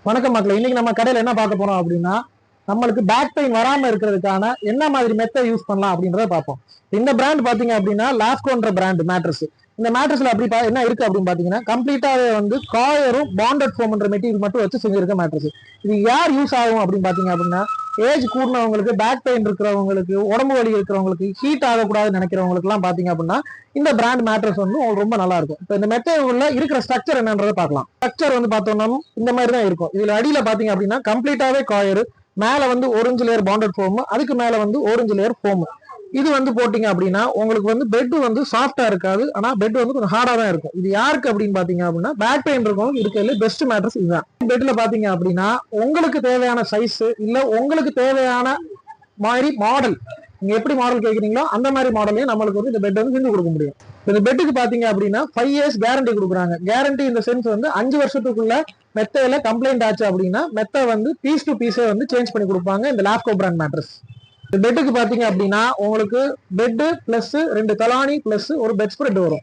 வணக்கம் மக்களே, இன்னைக்கு நம்ம கடையில என்ன பார்க்க போறோம் அப்படின்னா, நம்மளுக்கு பேக் பெயின் வராம இருக்கிறதுக்கான என்ன மாதிரி மெத்தை யூஸ் பண்ணலாம் அப்படின்றத பார்ப்போம். இந்த பிராண்ட் பாத்தீங்க அப்படின்னா லாஸ்கோன்ற பிராண்ட் மேட்ரஸ். இந்த மேட்ரஸ்ல அப்படி என்ன இருக்கு அப்படின்னு பாத்தீங்கன்னா, கம்ப்ளீட்டாவே வந்து காயரும் பாண்டட் ஃபோம்ன்ற மெட்டீரியல் மட்டும் வச்சு செஞ்சிருக்க மேட்ரஸ். இது யார் யூஸ் ஆகும் அப்படின்னு பாத்தீங்க அப்படின்னா, ஏஜ் கூடினவங்களுக்கு, பேக் பெயின் இருக்கிறவங்களுக்கு, உடம்பு வலி இருக்கிறவங்களுக்கு, ஹீட் ஆகக்கூடாதுன்னு நினைக்கிறவங்களுக்கு எல்லாம் பாத்தீங்க அப்படின்னா இந்த பிராண்ட் மேட்ரஸ் வந்து ரொம்ப நல்லா இருக்கும். இப்போ இந்த மெத்தை உள்ள இருக்கிற ஸ்ட்ரக்சர் என்னன்றதை பார்க்கலாம். ஸ்ட்ரக்சர் வந்து பார்த்தோம்னா இந்த மாதிரி தான் இருக்கும். இதுல அடியில பாத்தீங்க அப்படின்னா கம்ப்ளீட்டாவே காயர், மேல வந்து ஓரஞ்சு லேயர் பாண்டட் ஃபோம், அதுக்கு மேல வந்து ஓரஞ்சு லேயர் ஃபோம். இது வந்து போட்டீங்க அப்படின்னா உங்களுக்கு வந்து பெட் வந்து சாஃப்டா இருக்காது, ஆனா பெட் வந்து கொஞ்சம் ஹார்டா தான் இருக்கும். இது யாருக்கு அப்படின்னு பாத்தீங்க அப்படின்னா பேக் பெயின் இருக்கவங்க இருக்கிறதுல பெஸ்ட் மேட்ரஸ் இதுதான். பெட்ல பாத்தீங்க அப்படின்னா உங்களுக்கு தேவையான சைஸ் இல்ல உங்களுக்கு தேவையான மாதிரி மாடல், நீங்க எப்படி மாடல் கேட்குறீங்களோ அந்த மாதிரி மாடலையும் நம்மளுக்கு வந்து இந்த பெட் வந்து செஞ்சு கொடுக்க முடியும். இந்த பெட்டுக்கு பாத்தீங்க அப்படின்னா 5 இயர்ஸ் கேரண்டி கொடுக்குறாங்க. கேரண்டி இந்த சென்ஸ் வந்து 5 வருஷத்துக்குள்ள மெத்தையில கம்ப்ளைண்ட் ஆச்சு அப்படின்னா மெத்தை வந்து பீஸ் டு பீஸே வந்து சேஞ்ச் பண்ணி கொடுப்பாங்க இந்த லாஸ்கோ பிராண்ட் மேட்ரஸ். இந்த பெட்டுக்கு பாத்தீங்க அப்படின்னா உங்களுக்கு பெட் பிளஸ் 2 தலானி பிளஸ் ஒரு பெட் ஸ்ப்ரெட் வரும்.